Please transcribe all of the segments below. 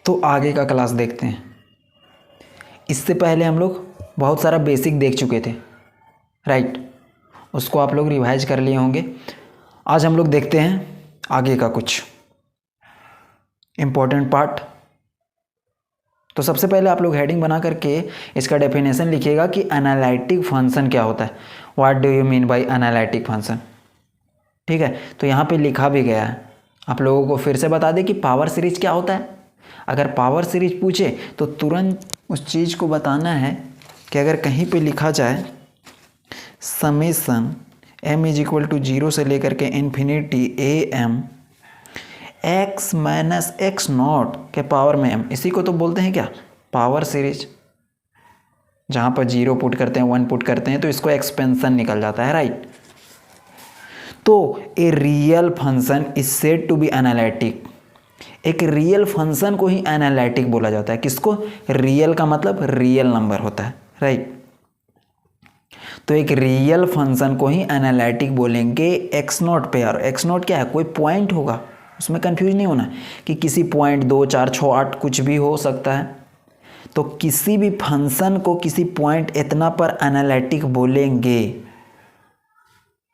तो आगे का क्लास देखते हैं। इससे पहले हम लोग बहुत सारा बेसिक देख चुके थे, राइट। उसको आप लोग रिवाइज कर लिए होंगे। आज हम लोग देखते हैं आगे का कुछ इम्पोर्टेंट पार्ट। तो सबसे पहले आप लोग हेडिंग बना करके इसका डेफिनेशन लिखिएगा कि एनालिटिक फंक्शन क्या होता है। What do you mean by analytic function. ठीक है, तो यहाँ पे लिखा भी गया है। आप लोगों को फिर से बता दें कि पावर सीरीज क्या होता है। अगर पावर सीरीज पूछे तो तुरंत उस चीज़ को बताना है कि अगर कहीं पे लिखा जाए summation m is equal to 0 से लेकर के infinity am x minus X not के पावर में m, इसी को तो बोलते हैं क्या, पावर सीरीज। जहाँ पर 0 पुट करते हैं 1 पुट करते हैं तो इसको एक्सपेंशन निकल जाता है, राइट। तो a real function is said to be analytic. एक रियल फंक्शन को ही एनालिटिक बोला जाता है। किसको? रियल का मतलब रियल नंबर होता है, राइट। तो एक रियल फंक्शन को ही एनालिटिक बोलेंगे एक्स नॉट पे। और एक्स नॉट क्या है? कोई पॉइंट होगा, उसमें कंफ्यूज नहीं होना कि किसी पॉइंट 2 4 6 8 कुछ भी हो सकता है। तो किसी भी फंक्शन को किसी पॉइंट इतना पर एनालिटिक बोलेंगे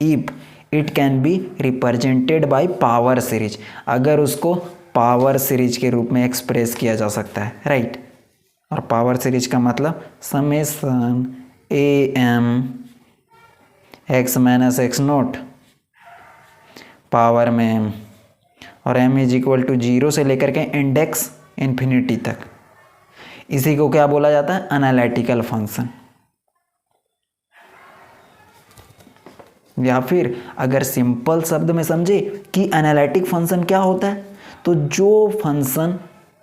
if it can be represented by power series, अगर उसको पावर सीरीज के रूप में एक्सप्रेस किया जा सकता है, राइट। और पावर सीरीज का मतलब summation A M X minus x not power में एम, और एम इज इक्वल टू 0 से लेकर के इंडेक्स इन्फिनिटी तक। इसी को क्या बोला जाता है? Analytical function. या फिर अगर सिंपल शब्द में समझे कि एनालिटिक फंक्शन क्या होता है, तो जो फंक्शन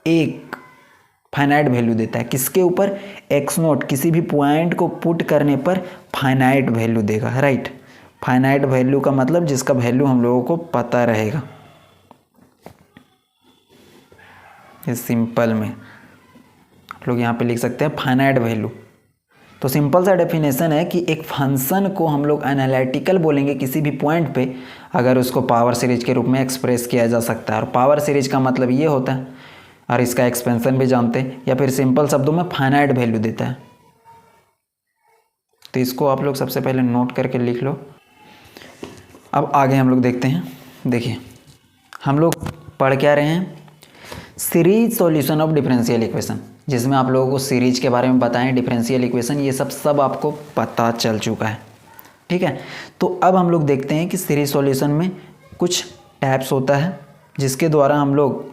एक फाइनाइट वैल्यू देता है, किसके ऊपर? एक्स नोट, किसी भी पॉइंट को पुट करने पर फाइनाइट वैल्यू देगा, राइट। फाइनाइट वैल्यू का मतलब जिसका वैल्यू हम लोगों को पता रहेगा। इस सिंपल में आप लोग यहाँ पे लिख सकते हैं फाइनाइट वैल्यू। तो सिंपल सा डेफिनेशन है कि एक फंक्शन को हम लोग एनालिटिकल बोलेंगे किसी भी पॉइंट पे अगर उसको पावर सीरीज के रूप में एक्सप्रेस किया जा सकता है। और पावर सीरीज का मतलब ये होता है, और इसका एक्सपेंशन भी जानते हैं, या फिर सिंपल शब्दों में फाइनाइट वैल्यू देता है। तो इसको आप लोग सबसे पहले नोट करके लिख लो। अब आगे हम लोग देखते हैं। देखिए हम लोग पढ़ क्या रहे हैं? Series solution of differential equation, जिसमें आप लोगों को सीरीज के बारे में बताएं, डिफरेंशियल इक्वेशन, ये सब आपको पता चल चुका है, ठीक है। तो अब हम लोग देखते हैं कि सीरीज सॉल्यूशन में कुछ टैप्स होता है जिसके द्वारा हम लोग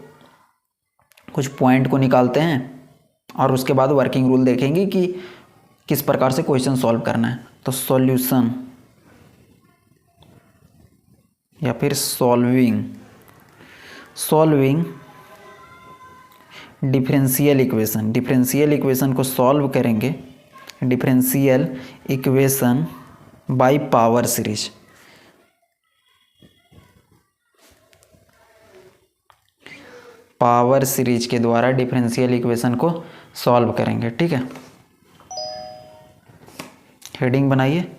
कुछ पॉइंट को निकालते हैं, और उसके बाद वर्किंग रूल देखेंगे कि किस प्रकार से क्वेश्चन सॉल्व करना है। तो सॉल्यूशन या फिर solving differential equation. Differential equation को सॉल्व करेंगे, differential equation by power series. Power series के द्वारा डिफरेंशियल इक्वेशन को सॉल्व करेंगे, ठीक है। हेडिंग बनाइए।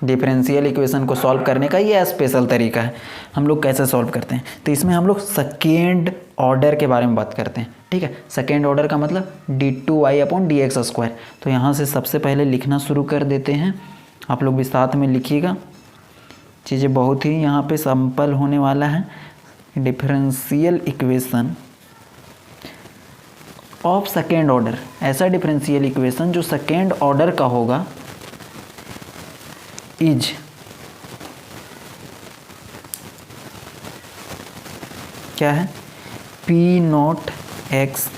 डिफरेंशियल इक्वेशन को सॉल्व करने का ये स्पेशल तरीका है। हम लोग कैसे सॉल्व करते हैं? तो इसमें हम लोग सेकेंड ऑर्डर के बारे में बात करते हैं, ठीक है। सेकेंड ऑर्डर का मतलब d2y/dx²। तो यहाँ से सबसे पहले लिखना शुरू कर देते हैं। आप लोग भी साथ में लिखिएगा, चीज़ें बहुत ही यहाँ पे सिंपल होने वाला है। Differential equation of second order, ऐसा डिफरेंशियल इक्वेशन जो सेकेंड ऑर्डर का होगा, इज क्या है? p0x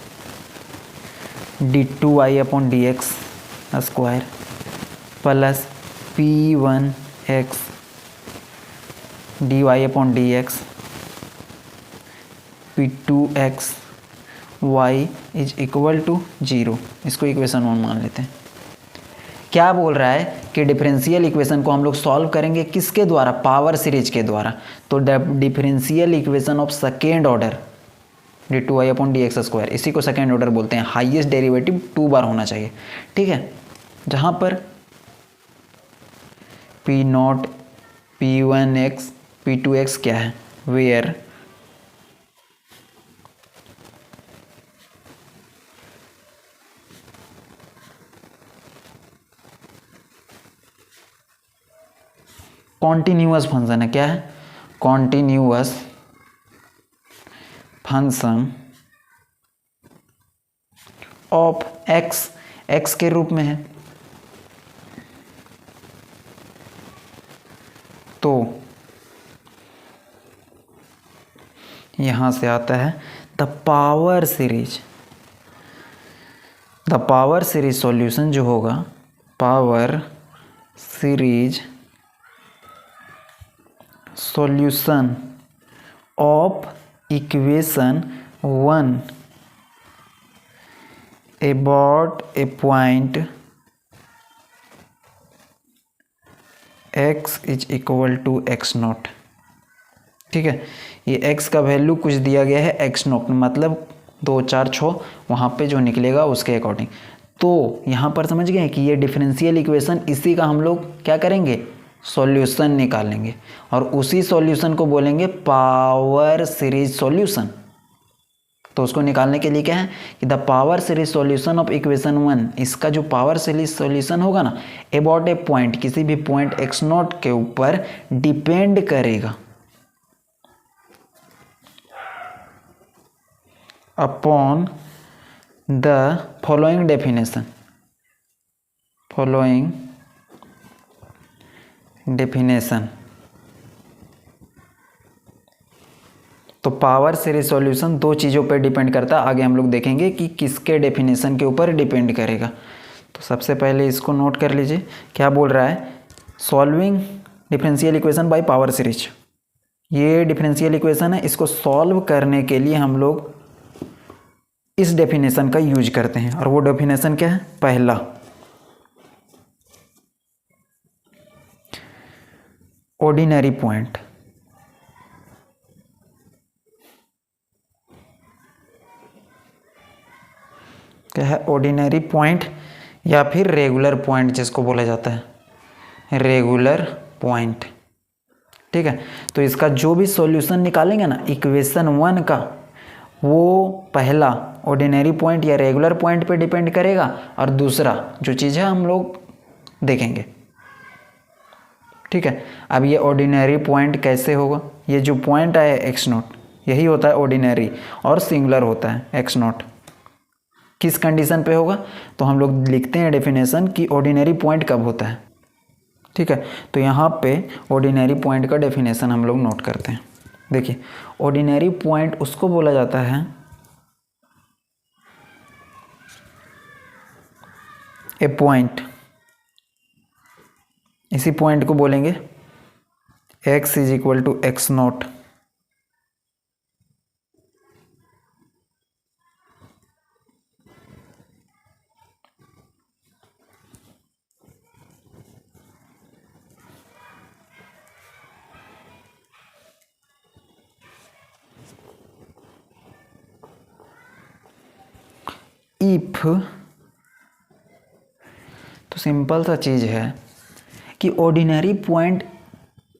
d2y/dx² plus p1x dy/dx p2x y is equal to 0। इसको इक्वेशन 1 मान लेते हैं। क्या बोल रहा है कि डिफरेंशियल इक्वेशन को हम लोग सॉल्व करेंगे किसके द्वारा? पावर सीरीज के द्वारा। तो differential equation of second order d2y/dx², इसी को सेकेंड ऑर्डर बोलते हैं। हाईएस्ट डेरिवेटिव 2 बार होना चाहिए, ठीक है। जहाँ पर p0 P1x P2x क्या है, वेयर कॉन्टिन्यूअस फंक्शन है, क्या है, continuous function of x, x के रूप में है, तो यहां से आता है the power series, the power series solution जो होगा, power series solution of equation 1 about a point x is equal to x not. ठीक है, ये x का वैल्यू कुछ दिया गया है x नॉट, मतलब 2 4 6 वहाँ पे जो निकलेगा उसके अकॉर्डिंग। तो यहाँ पर समझ गए कि ये डिफरेंशियल इक्वेशन, इसी का हम लोग क्या करेंगे, सॉल्यूशन निकालेंगे, और उसी सॉल्यूशन को बोलेंगे पावर सीरीज सॉल्यूशन। तो उसको निकालने के लिए क्या है कि the power series solution of equation 1, इसका जो पावर सीरीज सॉल्यूशन होगा ना, अबाउट ए पॉइंट, किसी भी पॉइंट x नॉट के ऊपर डिपेंड करेगा upon the following definition, following definition. तो पावर सीरीज सॉल्यूशन 2 चीज़ों पर डिपेंड करता है, आगे हम लोग देखेंगे कि किसके डेफिनेशन के ऊपर डिपेंड करेगा। तो सबसे पहले इसको नोट कर लीजिए, क्या बोल रहा है, solving differential equation by power series. ये डिफरेंशियल इक्वेशन है, इसको सॉल्व करने के लिए हम लोग इस डेफिनेशन का यूज करते हैं, और वो डेफिनेशन क्या है, पहला ऑर्डिनरी पॉइंट, क्या है, ऑर्डिनरी पॉइंट या फिर रेगुलर पॉइंट जिसको बोला जाता है, रेगुलर पॉइंट। ठीक है, तो इसका जो भी सॉल्यूशन निकालेंगे ना इक्वेशन 1 का, वो पहला ऑर्डिनरी पॉइंट या रेगुलर पॉइंट पे डिपेंड करेगा, और दूसरा जो चीज़ है हम लोग देखेंगे। ठीक है, अब ये ऑर्डिनरी पॉइंट कैसे होगा, ये जो पॉइंट आया एक्स नॉट, यही होता है ऑर्डिनरी, और सिंगुलर होता है एक्स नॉट। किस कंडीशन पे होगा, तो हम लोग लिखते हैं डेफिनेशन कि ऑर्डिनरी पॉइंट कब होता है। ठीक है, तो यहाँ पे ऑर्डिनरी पॉइंट का डेफिनेशन हम लोग नोट करते हैं। देखिए, ऑर्डिनरी पॉइंट उसको बोला जाता है ए पॉइंट, इसी पॉइंट को बोलेंगे x is equal to x naught if, तो सिंपल सा चीज़ है कि ordinary point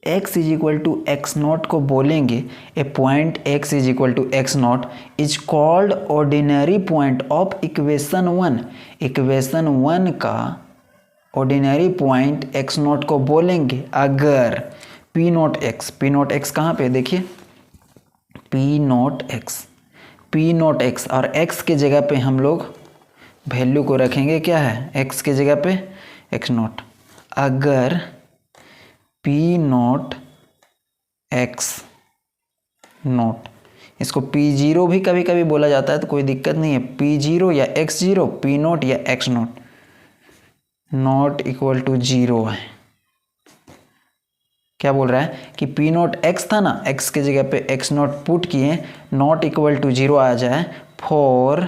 x is equal to x not को बोलेंगे, a point x is equal to x not is called ordinary point of equation 1। Equation 1 का ordinary point x not को बोलेंगे अगर p नॉट x कहाँ पे, देखिए p नॉट x, और x के जगह पे हम लोग वैल्यू को रखेंगे, क्या है, x के जगह पे x नॉट। अगर p नॉट x नॉट, इसको p0 भी कभी कभी बोला जाता है, तो कोई दिक्कत नहीं है, p0 या x0, p नॉट या x not not equal to 0 है। क्या बोल रहा है कि p नॉट x था ना, x के जगह पे x नॉट पुट किए, नॉट इक्वल टू 0 आ जाए for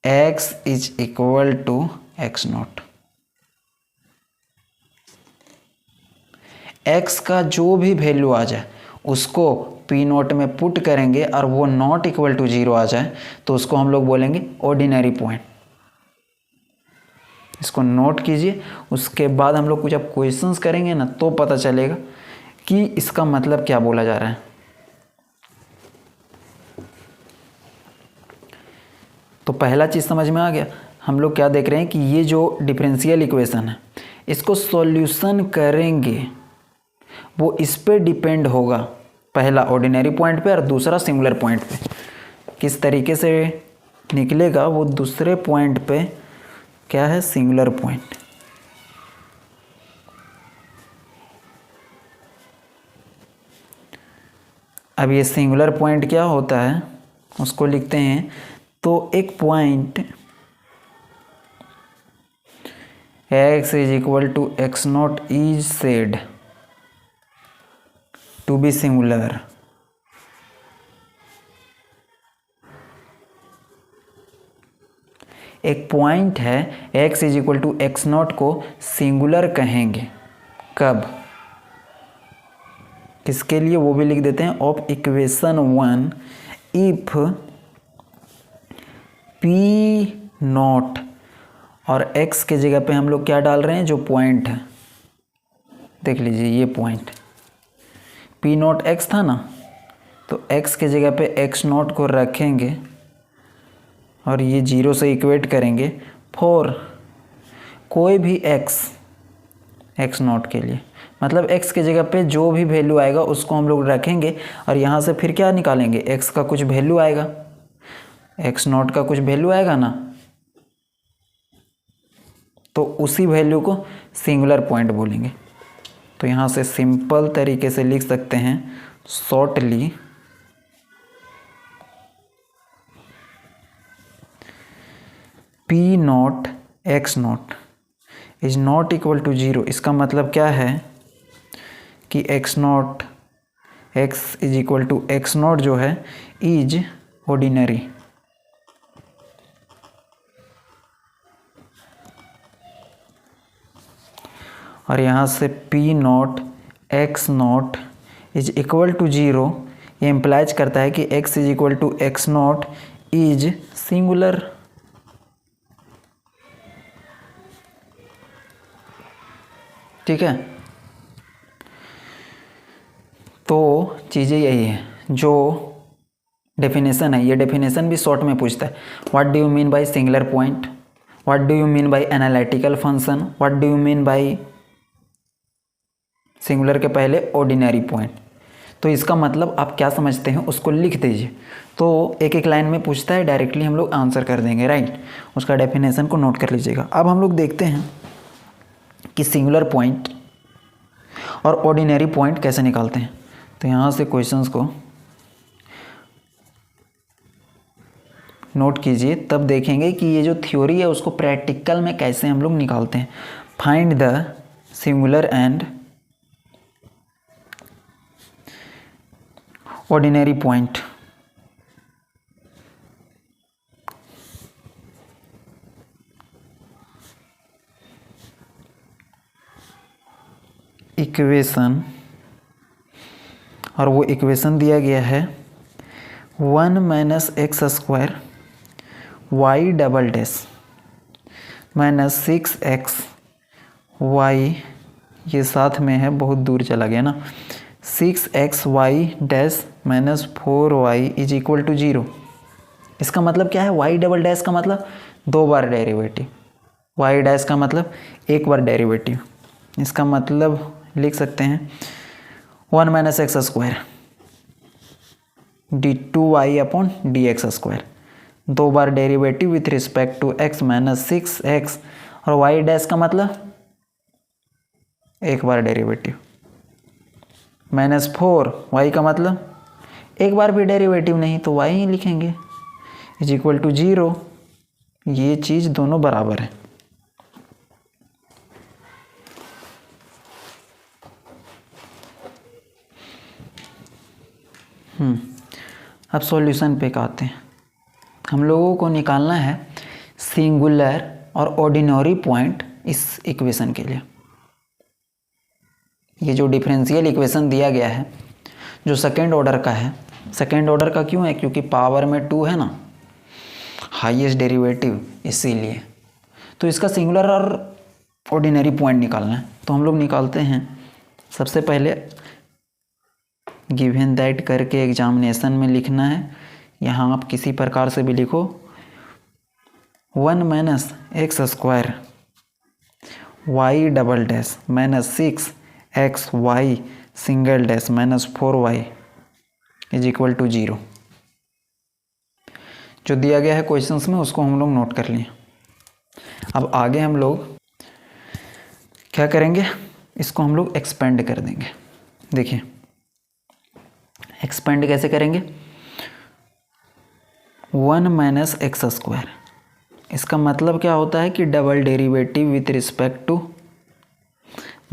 x is equal to x not. x का जो भी वैल्यू आ जाए उसको p नॉट में पुट करेंगे और वो नॉट इक्वल टू 0 आ जाए, तो उसको हम लोग बोलेंगे ऑर्डिनरी पॉइंट। इसको नोट कीजिए। उसके बाद हम लोग कुछ अब क्वेश्चंस करेंगे ना, तो पता चलेगा कि इसका मतलब क्या बोला जा रहा है। तो पहला चीज़ समझ में आ गया। हम लोग क्या देख रहे हैं कि ये जो डिफरेंशियल इक्वेशन है, इसको सॉल्यूशन करेंगे, वो इस पे डिपेंड होगा, पहला ऑर्डिनरी पॉइंट पे और दूसरा सिंगुलर पॉइंट पे। किस तरीके से निकलेगा वो दूसरे पॉइंट पे क्या है, सिंगुलर पॉइंट। अब ये सिंगुलर पॉइंट क्या होता है उसको लिखते हैं। तो एक point x is equal to x not is said to be singular. एक पॉइंट है x is equal to x not को सिंगुलर कहेंगे कब, किसके लिए वो भी लिख देते हैं। Of equation 1 if p not, और x के जगह पे हम लोग क्या डाल रहे हैं, जो पॉइंट है, देख लीजिए ये पॉइंट p नॉट x था ना, तो x के जगह पे x नॉट को रखेंगे और ये 0 से इक्वेट करेंगे फॉर कोई भी x नॉट के लिए। मतलब x के जगह पे जो भी वैल्यू आएगा उसको हम लोग रखेंगे और यहाँ से फिर क्या निकालेंगे, x का कुछ वैल्यू आएगा, x नॉट का कुछ वैल्यू आएगा ना, तो उसी वैल्यू को सिंगुलर पॉइंट बोलेंगे। तो यहाँ से सिंपल तरीके से लिख सकते हैं shortly p not x not is not equal to 0। इसका मतलब क्या है कि x not, x is equal to x not जो है इज ऑर्डिनरी। और यहाँ से p not x not is equal to 0, ये इम्प्लाइज करता है कि x is equal to x not is singular. ठीक है, तो चीज़ें यही है। जो डेफिनेशन है, ये डेफिनेशन भी शॉर्ट में पूछता है। What do you mean by singular point, what do you mean by analytical function, what do you mean by singular के पहले ऑर्डिनरी पॉइंट। तो इसका मतलब आप क्या समझते हैं उसको लिख दीजिए। तो एक एक लाइन में पूछता है, डायरेक्टली हम लोग आंसर कर देंगे, राइट। उसका डेफिनेशन को नोट कर लीजिएगा। अब हम लोग देखते हैं कि सिंगुलर पॉइंट और ऑर्डिनरी पॉइंट कैसे निकालते हैं। तो यहाँ से क्वेश्चंस को नोट कीजिए, तब देखेंगे कि ये जो थ्योरी है उसको प्रैक्टिकल में कैसे हम लोग निकालते हैं। Find the singular and ordinary point. Equation, और वो इक्वेशन दिया गया है 1 minus x square Y double dash minus 6x Y, ये साथ में है, बहुत दूर चला गया ना, 6x Y dash minus 4y is equal to 0। इसका मतलब क्या है, वाई डबल डैश का मतलब 2 बार डेरिवेटिव, वाई डैश का मतलब 1 बार डेरिवेटिव। इसका मतलब लिख सकते हैं 1 minus x square d2y upon dx square, 2 बार derivative with respect to x minus 6x, और y डैश का मतलब 1 बार डेरिवेटिव, माइनस 4y का मतलब 1 बार भी डेरिवेटिव नहीं तो y ही लिखेंगे, इज इक्वल टू 0। ये चीज़ दोनों बराबर है। अब सॉल्यूशन पे आते हैं। हम लोगों को निकालना है सिंगुलर और ऑर्डिनरी पॉइंट इस इक्वेशन के लिए। ये जो डिफरेंशियल इक्वेशन दिया गया है जो सेकेंड ऑर्डर का है, सेकेंड ऑर्डर का क्यों है, क्योंकि पावर में 2 है ना, हाईएस्ट डेरिवेटिव, इसीलिए। तो इसका सिंगुलर और ऑर्डिनरी पॉइंट निकालना है, तो हम लोग निकालते हैं। सबसे पहले गिवन दैट करके एग्जामिनेशन में लिखना है, यहाँ आप किसी प्रकार से भी लिखो। 1 minus x square Y double dash minus 6 x y single dash minus 4 y is equal to 0। जो दिया गया है क्वेश्चंस में उसको हम लोग नोट कर लिए। अब आगे हम लोग क्या करेंगे, इसको हम लोग एक्सपेंड कर देंगे। देखिए एक्सपेंड कैसे करेंगे, 1 माइनस एक्स स्क्वायर, इसका मतलब क्या होता है कि double derivative with respect to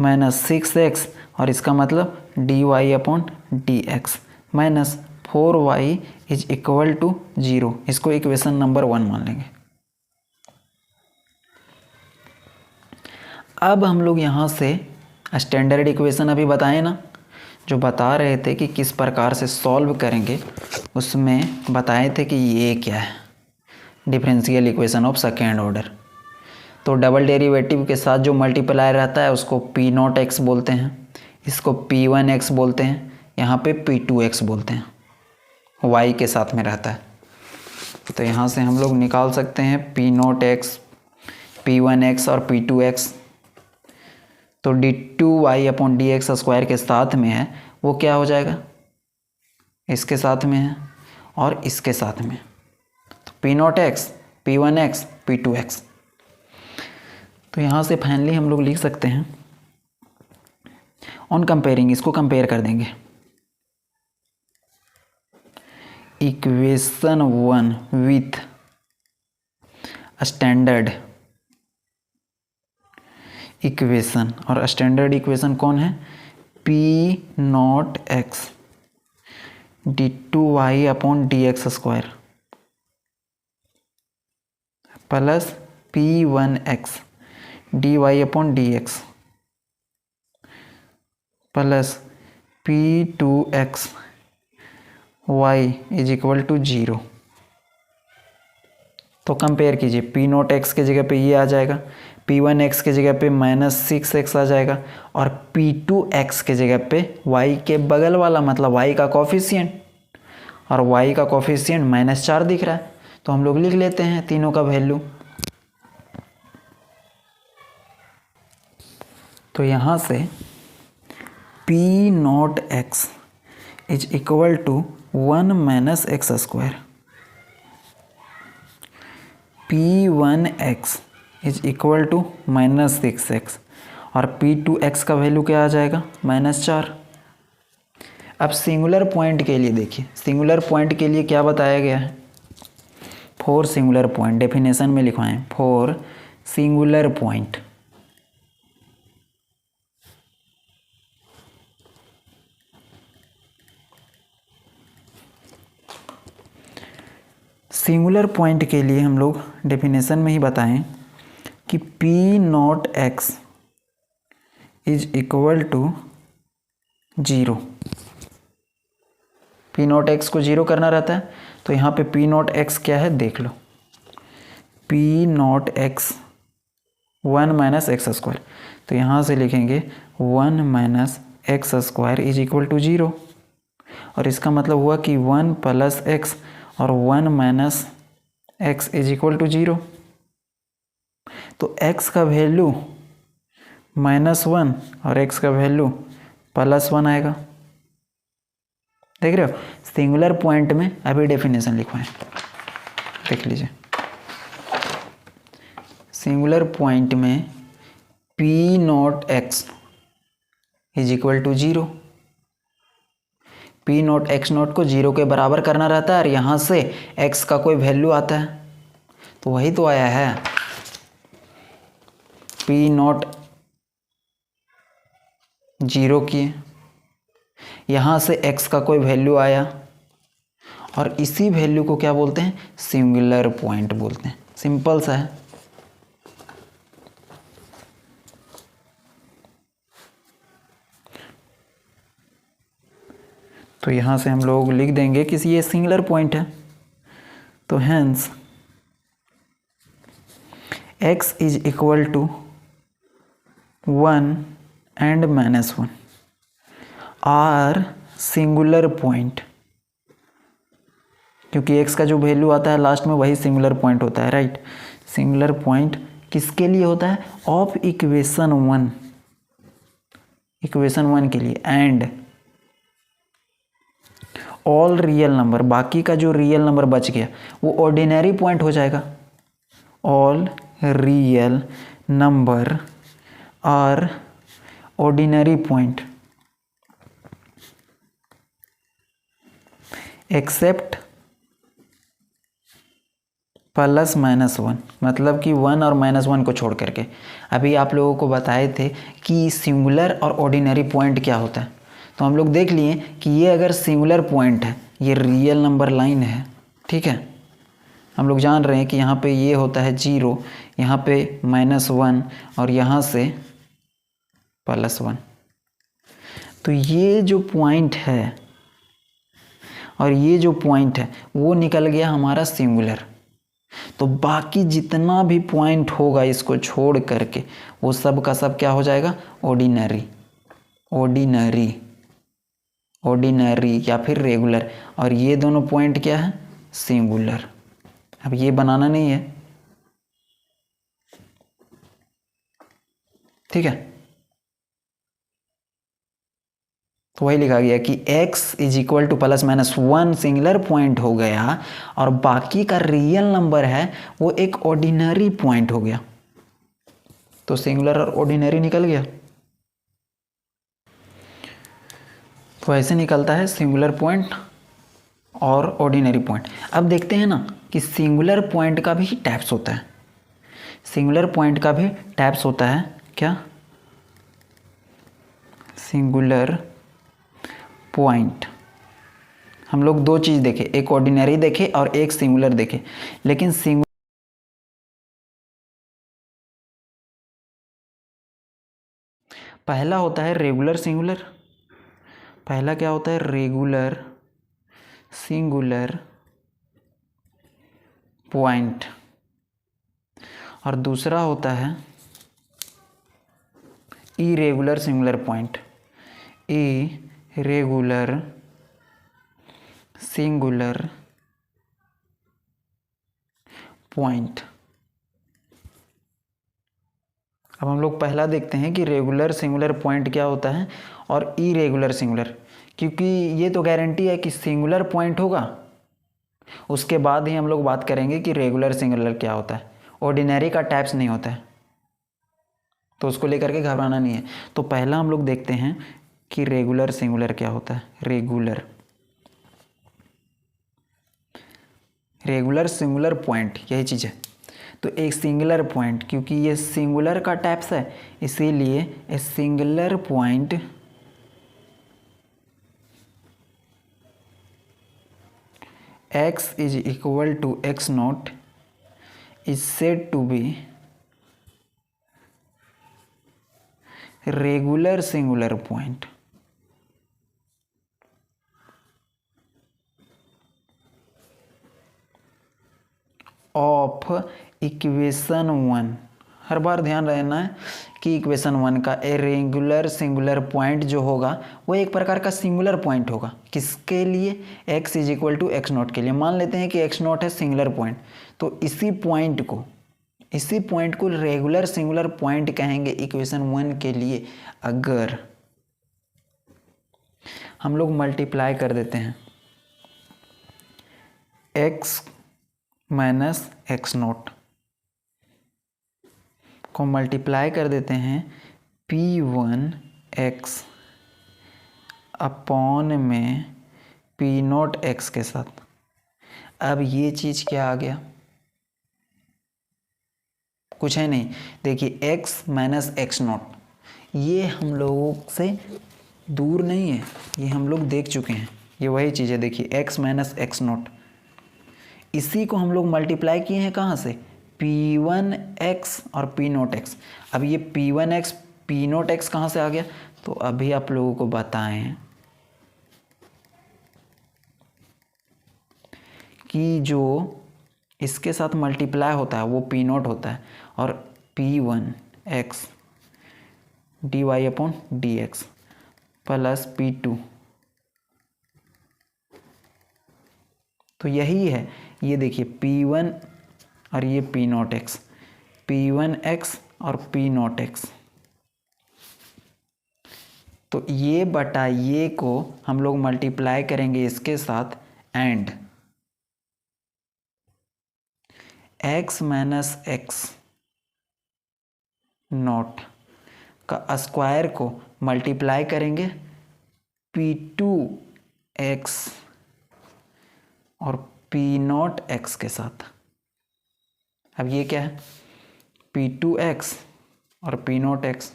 minus 6x, और इसका मतलब dy upon d x minus 4y is equal to 0। इसको इक्वेशन नंबर 1 मान लेंगे। अब हम लोग यहाँ से स्टैंडर्ड इक्वेशन अभी बताए ना, जो बता रहे थे कि किस प्रकार से सॉल्व करेंगे, उसमें बताए थे कि ये क्या है, differential equation of second order. तो डबल डेरिवेटिव के साथ जो मल्टीप्लायर रहता है उसको P0x बोलते हैं, इसको P1x बोलते हैं, यहाँ पे P2x बोलते हैं, y के साथ में रहता है। तो यहाँ से हम लोग निकाल सकते हैं P0x, P1x और P2x। तो d2y upon d x square के साथ में है, वो क्या हो जाएगा, इसके साथ में है और इसके साथ में, तो P0x, P1x, P2x। तो यहाँ से फाइनली हम लोग लिख सकते हैं ऑन कंपेयरिंग, इसको कंपेयर कर देंगे। इक्वेशन 1 विथ स्टैंडर्ड इक्वेशन, और स्टैंडर्ड इक्वेशन कौन है, P0x d2y upon d x square plus P1x dy upon d x plus P2x y is equal to 0। तो कंपेयर कीजिए, P0x के जगह पे ये आ जाएगा, P1x के जगह पे माइनस 6x आ जाएगा, और P2x के जगह पे y के बगल वाला मतलब y का कोफिशिएंट, और y का कोफिशिएंट -4 दिख रहा है। तो हम लोग लिख लेते हैं तीनों का वैल्यू। तो यहाँ से P0x is equal to 1 minus x square, P1x is equal to minus 6x, और P2x का वैल्यू क्या आ जाएगा, -4। अब सिंगुलर पॉइंट के लिए देखिए, सिंगुलर पॉइंट के लिए क्या बताया गया है, फॉर सिंगुलर पॉइंट, डेफिनेशन में लिखवाएं, for singular point singular point के लिए हम लोग डेफिनेशन में ही बताएं कि P0x is equal to 0। P0x को 0 करना रहता है, तो यहाँ पे P0x क्या है देख लो, P0x 1 माइनस एक्स स्क्वायर, तो यहाँ से लिखेंगे 1 minus x square is equal to 0, और इसका मतलब हुआ कि 1 प्लस एक्स और 1 minus x is equal to 0। तो x का वैल्यू -1 और x का वैल्यू +1 आएगा। देख रहे हो, सिंगुलर पॉइंट में अभी डेफिनेशन लिखवाएं, देख लीजिए। सिंगुलर पॉइंट में P0x is equal to 0, P0x0 को 0 के बराबर करना रहता है, और यहाँ से x का कोई वैल्यू आता है, तो वही तो आया है, P0 0 किए, यहाँ से x का कोई वैल्यू आया, और इसी वैल्यू को क्या बोलते हैं, सिंगुलर पॉइंट बोलते हैं। सिंपल सा है। तो यहाँ से हम लोग लिख देंगे कि ये सिंगुलर पॉइंट है, तो hence x is equal to 1 and -1 are singular point, क्योंकि x का जो वैल्यू आता है लास्ट में वही सिंगुलर पॉइंट होता है, राइट। सिंगुलर पॉइंट किसके लिए होता है? ऑफ इक्वेशन 1, इक्वेशन 1 के लिए। एंड ऑल रियल नंबर, बाकी का जो रियल नंबर बच गया वो ऑर्डिनरी पॉइंट हो जाएगा। All real number are ordinary point except +-1, मतलब कि 1 और -1 को छोड़ करके। अभी आप लोगों को बताए थे कि सिंगुलर और ऑर्डिनरी पॉइंट क्या होता है, तो हम लोग देख लिए कि ये अगर सिंगुलर पॉइंट है, ये रियल नंबर लाइन है, ठीक है। हम लोग जान रहे हैं कि यहाँ पे ये होता है 0, यहाँ पे -1 और यहाँ से +1। तो ये जो पॉइंट है और ये जो पॉइंट है वो निकल गया हमारा सिंगुलर। तो बाकी जितना भी पॉइंट होगा इसको छोड़ करके वो सब का सब क्या हो जाएगा? ऑर्डिनरी, ऑर्डिनरी, ऑर्डिनरी या फिर रेगुलर। और ये दोनों पॉइंट क्या है? सिंगुलर। अब ये बनाना नहीं है, ठीक है। तो वही लिखा गया कि x is equal to +-1 singular point हो गया और बाकी का रियल नंबर है वो एक ऑर्डिनरी पॉइंट हो गया। तो सिंगुलर और ऑर्डिनरी निकल गया। तो ऐसे निकलता है सिंगुलर पॉइंट और ऑर्डिनरी पॉइंट। अब देखते हैं ना कि सिंगुलर पॉइंट का भी टाइप्स होता है। सिंगुलर पॉइंट का भी टाइप्स होता है क्या? सिंगुलर पॉइंट हम लोग दो चीज़ देखे, एक ऑर्डिनरी देखे और एक सिंगुलर देखे। लेकिन पहला होता है रेगुलर सिंगुलर। पहला क्या होता है? Regular singular point. और दूसरा होता है irregular singular point. Irregular singular point. अब हम लोग पहला देखते हैं कि रेगुलर सिंगुलर पॉइंट क्या होता है और इरेगुलर सिंगुलर, क्योंकि ये तो गारंटी है कि सिंगुलर पॉइंट होगा, उसके बाद ही हम लोग बात करेंगे कि रेगुलर सिंगुलर क्या होता है। ऑर्डिनरी का टाइप्स नहीं होता है, तो उसको लेकर के घबराना नहीं है। तो पहला हम लोग देखते हैं कि रेगुलर सिंगुलर क्या होता है। रेगुलर, रेगुलर सिंगुलर पॉइंट यही चीज़ है। तो एक सिंगुलर पॉइंट, क्योंकि ये सिंगुलर का टाइप्स है इसीलिए a singular point x is equal to x0 is said to be regular singular point of equation 1। हर बार ध्यान रहना है कि इक्वेशन 1 का ए रेगुलर सिंगुलर पॉइंट जो होगा वो एक प्रकार का सिंगुलर पॉइंट होगा। किसके लिए? x is equal to x0 के लिए। मान लेते हैं कि x0 है सिंगुलर पॉइंट, तो इसी पॉइंट को रेगुलर सिंगुलर पॉइंट कहेंगे इक्वेशन 1 के लिए। अगर हम लोग मल्टीप्लाई कर देते हैं x माइनस x0 को मल्टीप्लाई कर देते हैं P1x अपॉन में P0x के साथ। अब ये चीज़ क्या आ गया? कुछ है नहीं। देखिए x माइनस x0 ये हम लोगों से दूर नहीं है, ये हम लोग देख चुके हैं। ये वही चीज़ है, देखिए x माइनस x0 इसी को हम लोग मल्टीप्लाई किए हैं कहाँ से? P1x और P0x। अब ये P1x P0x कहाँ से आ गया? तो अभी आप लोगों को बताएं कि जो इसके साथ मल्टीप्लाई होता है वो P0 होता है और P1x dy/dx प्लस P2। तो यही है, ये देखिए P1 और ये P0x, P1x और P0x। तो ये बटा ये को हम लोग मल्टीप्लाई करेंगे इसके साथ, and x minus X not का स्क्वायर को मल्टीप्लाई करेंगे P2x और P0x के साथ। अब ये क्या है, P2x और P0x,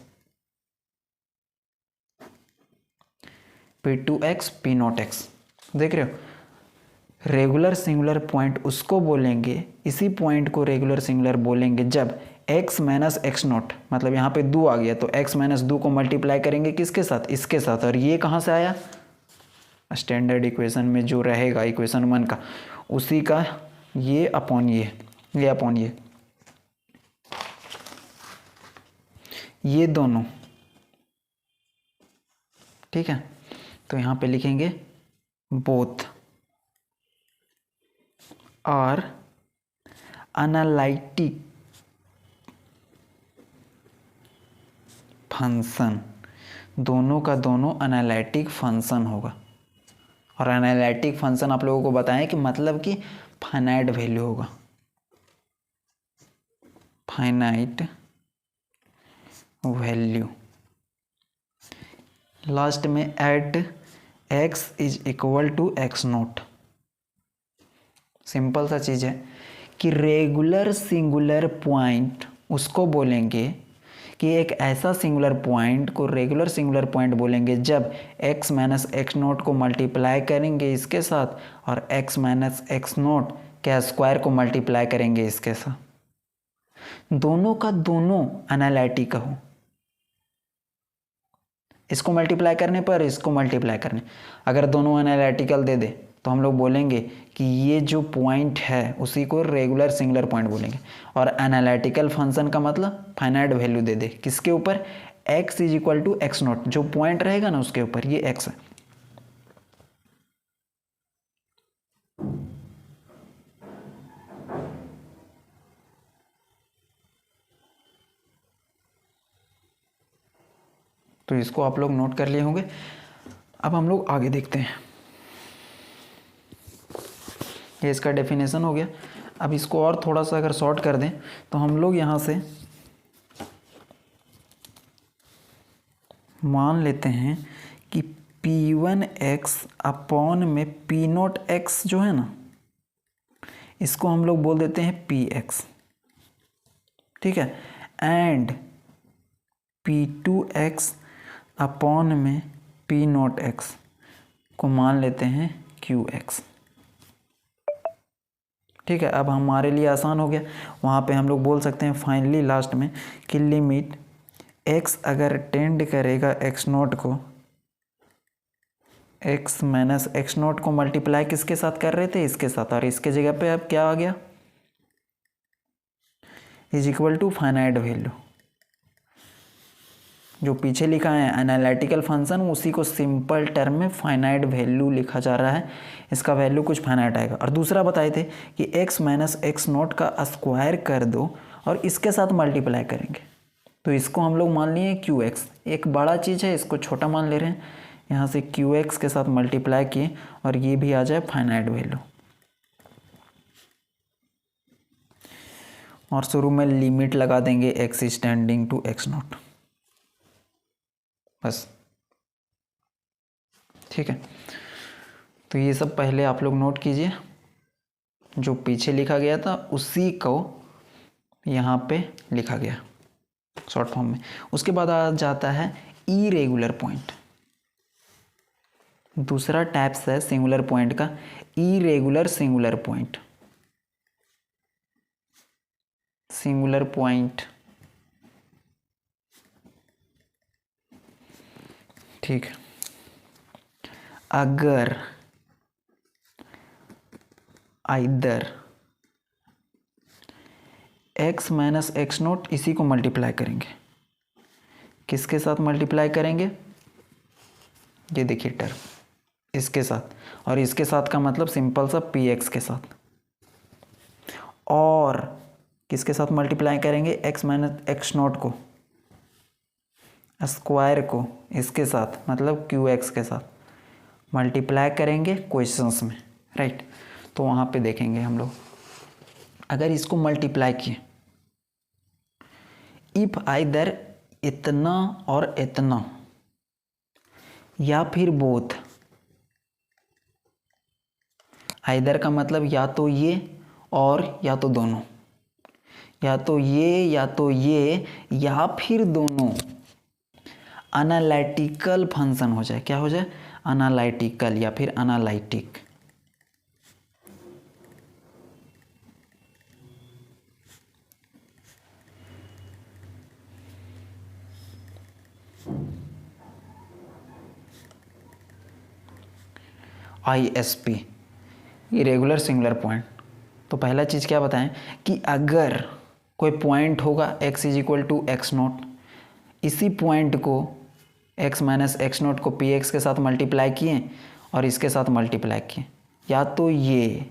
P2x P0x। देख रहे हो, रेगुलर सिंगुलर पॉइंट उसको बोलेंगे, इसी पॉइंट को रेगुलर सिंगुलर बोलेंगे जब x माइनस एक्स नॉट, मतलब यहाँ पे 2 आ गया तो x माइनस 2 को मल्टीप्लाई करेंगे किसके साथ, इसके साथ। और ये कहाँ से आया, स्टैंडर्ड इक्वेशन में जो रहेगा इक्वेशन 1 का, उसी का ये अपॉन ये अपॉन ये दोनों। ठीक है, तो यहाँ पे लिखेंगे बोथ आर एनालिटिक फंक्शन, दोनों का दोनों एनालिटिक फंक्शन होगा। और एनालिटिक फंक्शन आप लोगों को बताएं कि मतलब कि फाइनाइट वैल्यू होगा, फाइनाइट वैल्यू। लास्ट में at x is equal to x naught. Simple सा चीज़ है कि रेगुलर सिंगुलर पॉइंट उसको बोलेंगे कि एक ऐसा सिंगुलर पॉइंट को रेगुलर सिंगुलर पॉइंट बोलेंगे जब x माइनस एक्स नोट को मल्टीप्लाई करेंगे इसके साथ और x माइनस एक्स नोट के स्क्वायर को मल्टीप्लाई करेंगे इसके साथ, दोनों का दोनों एनालिटिक हो। इसको मल्टीप्लाई करने पर इसको मल्टीप्लाई करने, अगर दोनों एनालिटिकल दे दे तो हम लोग बोलेंगे कि ये जो पॉइंट है उसी को रेगुलर सिंगुलर पॉइंट बोलेंगे। और एनालिटिकल फंक्शन का मतलब फाइनाइट वैल्यू दे दे किसके ऊपर, x is equal to x not, जो पॉइंट रहेगा ना उसके ऊपर, ये x है। तो इसको आप लोग नोट कर लिए होंगे। अब हम लोग आगे देखते हैं, ये इसका डेफिनेशन हो गया। अब इसको और थोड़ा सा अगर शॉर्ट कर दें तो हम लोग यहाँ से मान लेते हैं कि P1x अपॉन में P0x जो है ना, इसको हम लोग बोल देते हैं Px। ठीक है, एंड P2x अपॉन में P0x को मान लेते हैं Qx। ठीक है, अब हमारे लिए आसान हो गया। वहाँ पे हम लोग बोल सकते हैं फाइनली लास्ट में कि लिमिट x अगर टेंड करेगा x नोट को, x माइनस एक्स नोट को मल्टीप्लाई किसके साथ कर रहे थे, इसके साथ, और इसके जगह पे अब क्या आ गया, is equal to finite value. जो पीछे लिखा है एनालिटिकल फंक्शन, उसी को सिंपल टर्म में फाइनाइट वैल्यू लिखा जा रहा है। इसका वैल्यू कुछ फाइनाइट आएगा। और दूसरा बताए थे कि x माइनस एक्स नोट का स्क्वायर कर दो और इसके साथ मल्टीप्लाई करेंगे, तो इसको हम लोग मान लिए Qx। एक बड़ा चीज़ है, इसको छोटा मान ले रहे हैं, यहाँ से Qx के साथ मल्टीप्लाई किए और ये भी आ जाए फाइनाइट वैल्यू। और शुरू में लिमिट लगा देंगे x is tending to x naught, बस। ठीक है, तो ये सब पहले आप लोग नोट कीजिए, जो पीछे लिखा गया था उसी को यहाँ पे लिखा गया शॉर्ट फॉर्म में। उसके बाद आ जाता है इरेगुलर पॉइंट। दूसरा टाइप्स है सिंगुलर पॉइंट का, irregular singular point. Singular point, ठीक है, अगर either x minus x naught, इसी को मल्टीप्लाई करेंगे, किसके साथ मल्टीप्लाई करेंगे, ये देखिए टर्म इसके साथ, और इसके साथ का मतलब सिंपल सा पी एक्स के साथ, और किसके साथ मल्टीप्लाई करेंगे, एक्स माइनस एक्स नोट को, स्क्वायर को इसके साथ, मतलब क्यू एक्स के साथ मल्टीप्लाई करेंगे क्वेश्चंस में, राइट। तो वहाँ पे देखेंगे हम लोग, अगर इसको मल्टीप्लाई किए, इफ आइदर इतना और इतना या फिर बोथ, आइदर का मतलब या तो ये और या तो दोनों, या तो ये या तो ये या फिर दोनों, एनालिटिकल फंक्शन हो जाए, क्या हो जाए, एनालिटिकल या फिर analytic. ISP, irregular singular point. तो पहला चीज़ क्या बताएं कि अगर कोई पॉइंट होगा x is equal to x naught, इसी पॉइंट को x माइनस एक्स नोट को पी एक्स के साथ मल्टीप्लाई किए और इसके साथ मल्टीप्लाई किए, या तो ये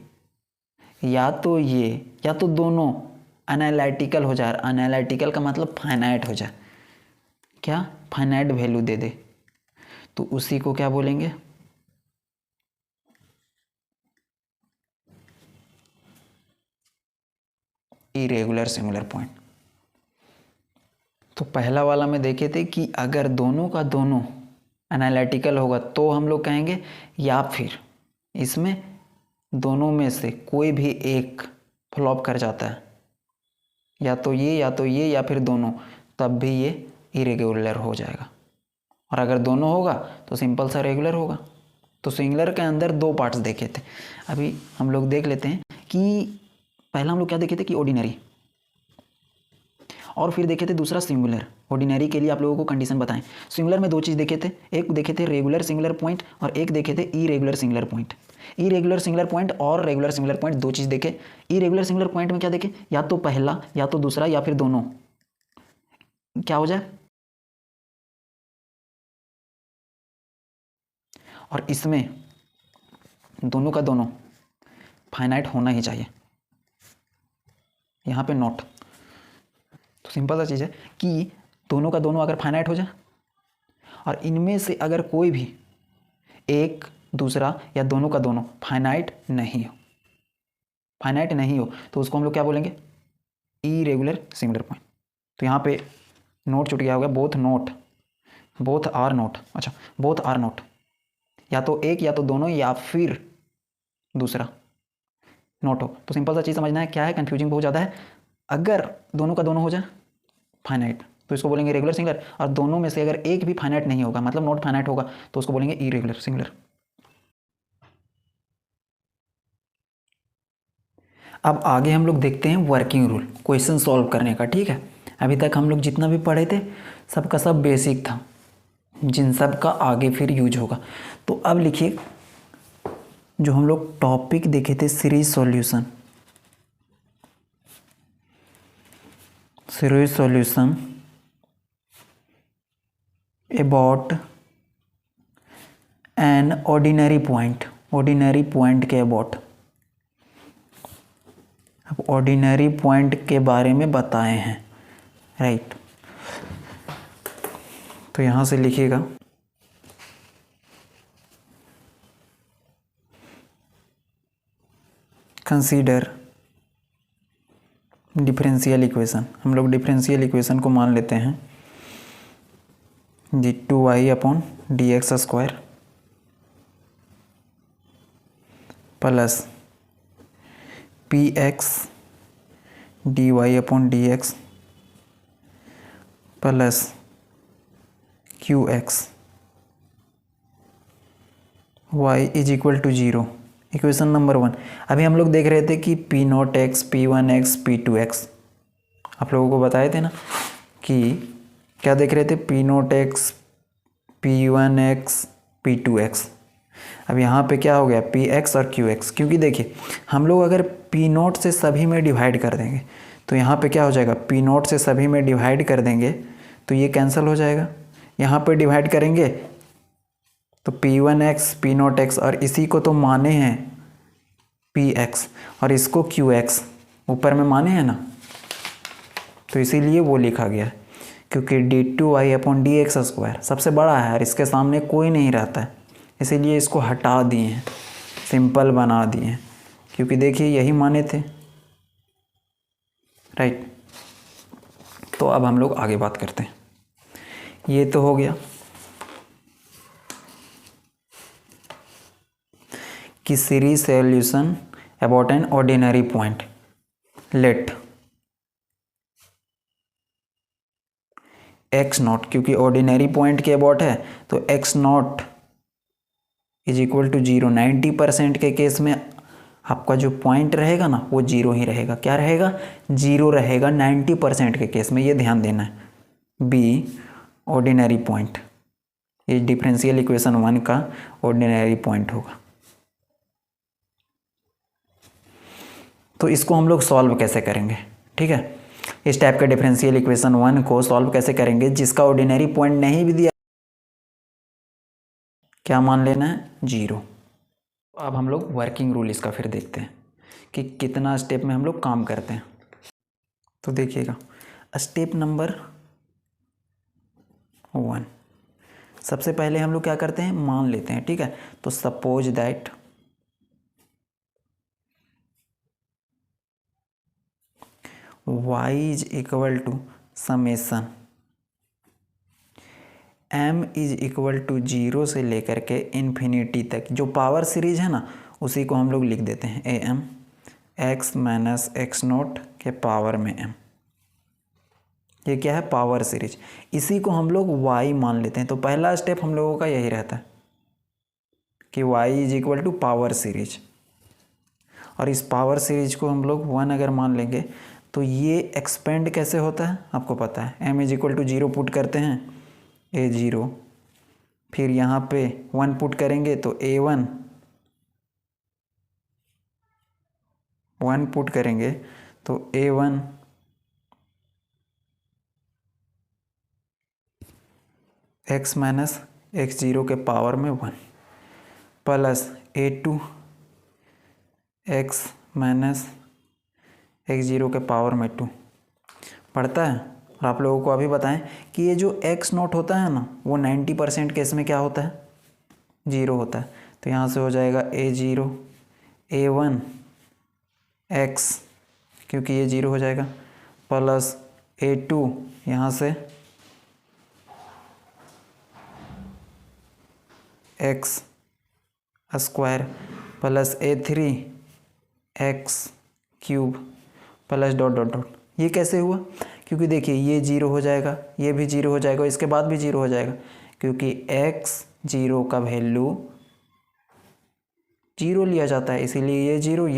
या तो ये या तो दोनों एनालिटिकल हो जाए। एनालिटिकल का मतलब फाइनाइट हो जाए, क्या, फाइनाइट वैल्यू दे दे, तो उसी को क्या बोलेंगे, इरेगुलर सिंगुलर पॉइंट। तो पहला वाला में देखे थे कि अगर दोनों का दोनों एनालिटिकल होगा तो हम लोग कहेंगे, या फिर इसमें दोनों में से कोई भी एक फ्लॉप कर जाता है, या तो ये या तो ये या फिर दोनों, तब भी ये इरेगुलर हो जाएगा। और अगर दोनों होगा तो सिंपल सा रेगुलर होगा। तो सिंगुलर के अंदर दो पार्ट्स देखे थे, अभी हम लोग देख लेते हैं कि पहला हम लोग क्या देखे थे कि ऑर्डिनरी, और फिर देखे थे दूसरा सिंगुलर। ऑर्डिनरी के लिए आप लोगों को कंडीशन बताएं। सिंगुलर में दो चीज़ देखे थे, एक देखे थे रेगुलर सिंगुलर पॉइंट और एक देखे थे irregular singular point. Irregular singular point और रेगुलर सिंगुलर पॉइंट दो चीज़ देखे। इरेगुलर सिंगुलर पॉइंट में क्या देखे, या तो पहला या तो दूसरा या फिर दोनों क्या हो जाए, और इसमें दोनों का दोनों फाइनाइट होना ही चाहिए, यहाँ पे नॉट। तो सिंपल सा चीज़ है कि दोनों का दोनों अगर फाइनाइट हो जाए और इनमें से अगर कोई भी एक, दूसरा या दोनों का दोनों फाइनाइट नहीं हो, फाइनाइट नहीं हो तो उसको हम लोग क्या बोलेंगे, इरेगुलर सिंगुलर पॉइंट। तो यहाँ पे नोट छूट गया होगा, both naught, both are naught, अच्छा बोथ आर नोट, या तो एक या तो दोनों या फिर दूसरा नोट हो। तो सिंपल सा चीज़ समझना है, क्या है, कंफ्यूजिंग बहुत ज़्यादा है। अगर दोनों का दोनों हो जाए फाइनाइट तो इसको बोलेंगे रेगुलर सिंगुलर, और दोनों में से अगर एक भी फाइनाइट नहीं होगा, मतलब नॉट फाइनाइट होगा, तो उसको बोलेंगे इरेगुलर सिंगुलर। अब आगे हम लोग देखते हैं वर्किंग रूल, क्वेश्चन सॉल्व करने का, ठीक है। अभी तक हम लोग जितना भी पढ़े थे सबका सब बेसिक था, जिन सब का आगे फिर यूज होगा। तो अब लिखिए, जो हम लोग टॉपिक देखे थे series solution, series solution about an ordinary point, ordinary point के अबाउट, अब ऑर्डिनरी पॉइंट के बारे में बताए हैं, राइट। तो यहाँ से लिखिएगा, कंसीडर डिफरेंशियल इक्वेशन। हम लोग डिफरेंशियल इक्वेशन को मान लेते हैं जी 2y upon d x square plus p x d y upon d x plus q x y is equal to 0। Equation number 1। अभी हम लोग देख रहे थे कि p naught x, p one x, p two x, आप लोगों को बताए थे ना कि क्या देख रहे थे, p naught x, p one x, p two x. अब यहाँ पे क्या हो गया, पी एक्स और क्यू एक्स, क्योंकि देखिए हम लोग अगर पी नॉट से सभी में डिवाइड कर देंगे तो यहाँ पे क्या हो जाएगा, पी नॉट से सभी में डिवाइड कर देंगे तो ये कैंसिल हो जाएगा। यहाँ पे डिवाइड करेंगे तो P1x P0x, और इसी को तो माने हैं Px और इसको Qx ऊपर में माने हैं ना, तो इसीलिए वो लिखा गया, क्योंकि d2y/dx² सबसे बड़ा है और इसके सामने कोई नहीं रहता है, इसीलिए इसको हटा दिए हैं, सिंपल बना दिए हैं, क्योंकि देखिए यही माने थे, राइट। तो अब हम लोग आगे बात करते हैं। ये तो हो गया कि series solution about an ordinary point, let x0, क्योंकि ऑर्डिनरी पॉइंट के अबाउट है तो x0 इज इक्वल टू 0। 90% के केस में आपका जो पॉइंट रहेगा ना वो 0 ही रहेगा। क्या रहेगा, 0 रहेगा 90% के केस में, ये ध्यान देना है। बी ऑर्डिनरी पॉइंट, ये डिफरेंशियल इक्वेशन 1 का ऑर्डिनरी पॉइंट होगा। तो इसको हम लोग सॉल्व कैसे करेंगे, ठीक है, इस टाइप का डिफरेंशियल इक्वेशन 1 को सॉल्व कैसे करेंगे, जिसका ऑर्डिनरी पॉइंट नहीं भी दिया, क्या मान लेना है, 0। अब हम लोग वर्किंग रूल इसका फिर देखते हैं कि कितना स्टेप में हम लोग काम करते हैं। तो देखिएगा, स्टेप नंबर 1, सबसे पहले हम लोग क्या करते हैं, मान लेते हैं, ठीक है। तो suppose that y is equal to summation m is equal to 0 से लेकर के इन्फिनिटी तक, जो पावर सीरीज है ना उसी को हम लोग लिख देते हैं am x माइनस x0 के पावर में m। ये क्या है, पावर सीरीज, इसी को हम लोग y मान लेते हैं। तो पहला स्टेप हम लोगों का यही रहता है कि y is equal to power series, और इस पावर सीरीज को हम लोग 1 अगर मान लेंगे तो ये एक्सपेंड कैसे होता है आपको पता है। m is equal to 0 put करते हैं, a0, फिर यहाँ पे 1 पुट करेंगे तो a1, 1 पुट करेंगे तो a1 x माइनस x0 के पावर में 1 plus a2 x minus x0 के पावर में 2 पड़ता है। और आप लोगों को अभी बताएं कि ये जो x0 होता है ना वो 90% केस में क्या होता है, 0 होता है। तो यहाँ से हो जाएगा a0 a1 x, क्योंकि ये 0 हो जाएगा, प्लस a2 यहाँ से x square plus a3 x cube plus dot dot dot. ये कैसे हुआ, क्योंकि देखिए ये 0 हो जाएगा, ये भी 0 हो जाएगा, इसके बाद भी 0 हो जाएगा, क्योंकि x0 का वैल्यू 0 लिया जाता है, इसीलिए ये 0,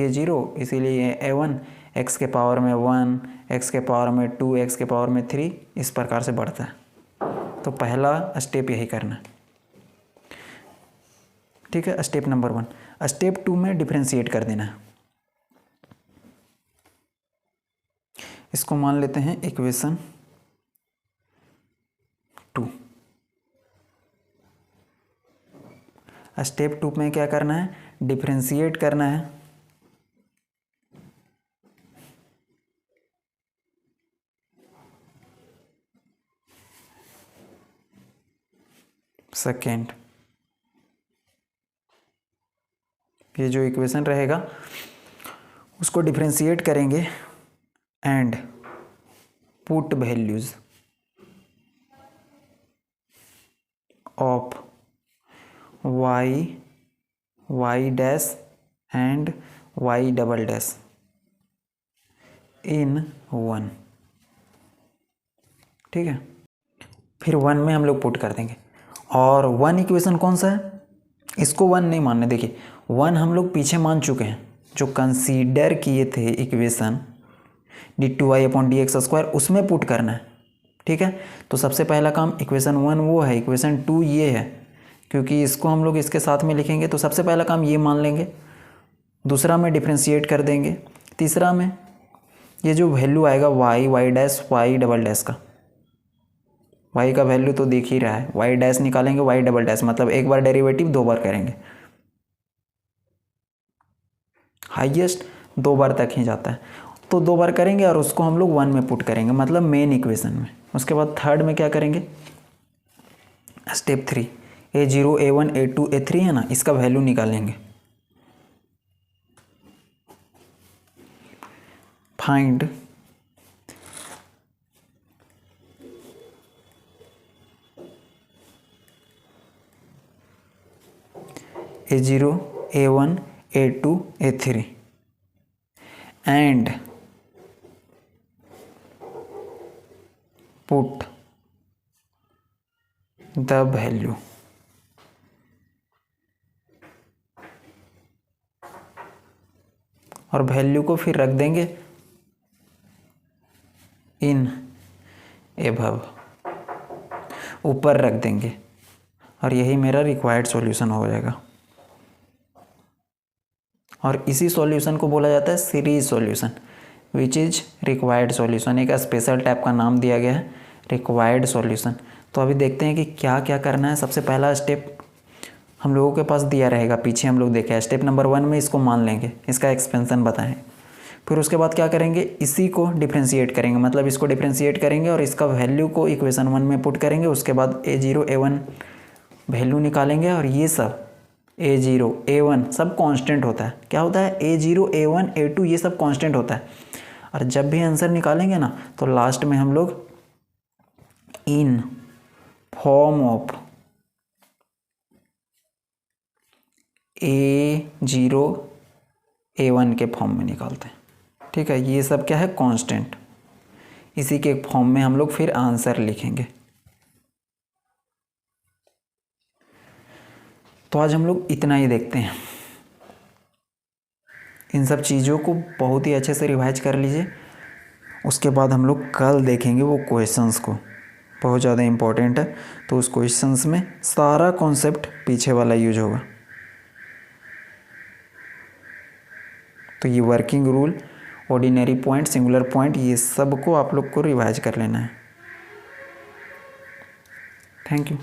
इसीलिए ये a1 x के पावर में 1, x के पावर में 2, x के पावर में 3, इस प्रकार से बढ़ता है। तो पहला स्टेप यही करना है, ठीक है, स्टेप नंबर 1। स्टेप 2 में डिफरेंशिएट कर देना है। इसको मान लेते हैं इक्वेशन 2। स्टेप 2 में क्या करना है, डिफरेंशिएट करना है सेकेंड, ये जो इक्वेशन रहेगा उसको डिफरेंशिएट करेंगे and put values of y dash and y double dash in 1, ठीक है। फिर 1 में हम लोग पुट कर देंगे, और 1 इक्वेशन कौन सा है, इसको 1 नहीं मानने, देखिए 1 हम लोग पीछे मान चुके हैं, जो कंसीडर किए थे इक्वेशन d2y/dx², उसमें पुट करना है, ठीक है। तो सबसे पहला काम इक्वेशन 1 वो है, इक्वेशन 2 ये है, क्योंकि इसको हम लोग इसके साथ में लिखेंगे, तो सबसे पहला काम ये मान लेंगे, दूसरा में डिफरेंशिएट कर देंगे, तीसरा में ये जो वैल्यू आएगा y y dash y double dash का, वाई का वैल्यू तो देख ही रहा है, वाई डैश निकालेंगे वाई डबल डैश मतलब एक बार डेरिवेटिव 2 बार करेंगे, हाईएस्ट 2 बार तक ही जाता है, तो 2 बार करेंगे और उसको हम लोग 1 में पुट करेंगे मतलब मेन इक्वेशन में। उसके बाद थर्ड में क्या करेंगे, step 3 A0 A1 A2 A3 है ना, इसका वैल्यू निकालेंगे। Find A0 A1 A2 A3 and put the value और वैल्यू को फिर रख देंगे इन एबव, ऊपर रख देंगे और यही मेरा रिक्वायर्ड सॉल्यूशन हो जाएगा। और इसी सॉल्यूशन को बोला जाता है series solution which is required solution, एक स्पेशल टाइप का नाम दिया गया है रिक्वायर्ड सॉल्यूशन। तो अभी देखते हैं कि क्या क्या करना है। सबसे पहला स्टेप हम लोगों के पास दिया रहेगा, पीछे हम लोग देखे स्टेप नंबर 1 में इसको मान लेंगे, इसका एक्सपेंशन बताएं। फिर उसके बाद क्या करेंगे, इसी को डिफ्रेंशिएट करेंगे, मतलब इसको डिफ्रेंशिएट करेंगे और इसका वैल्यू को इक्वेशन 1 में पुट करेंगे। उसके बाद A0 A1 वैल्यू निकालेंगे और ये सब A0 A1 सब कांस्टेंट होता है। क्या होता है, A0 A1 A2 ये सब कांस्टेंट होता है। और जब भी आंसर निकालेंगे ना तो लास्ट में हम लोग in form of A0 A1 के फॉर्म में निकालते हैं। ठीक है, ये सब क्या है, कांस्टेंट, इसी के फॉर्म में हम लोग फिर आंसर लिखेंगे। तो आज हम लोग इतना ही देखते हैं। इन सब चीज़ों को बहुत ही अच्छे से रिवाइज कर लीजिए। उसके बाद हम लोग कल देखेंगे वो क्वेश्चंस को, बहुत ज़्यादा इम्पोर्टेंट है। तो उस क्वेश्चंस में सारा कॉन्सेप्ट पीछे वाला यूज होगा। तो ये working rule, ordinary point, singular point, ये सब को आप लोग को रिवाइज कर लेना है। Thank you.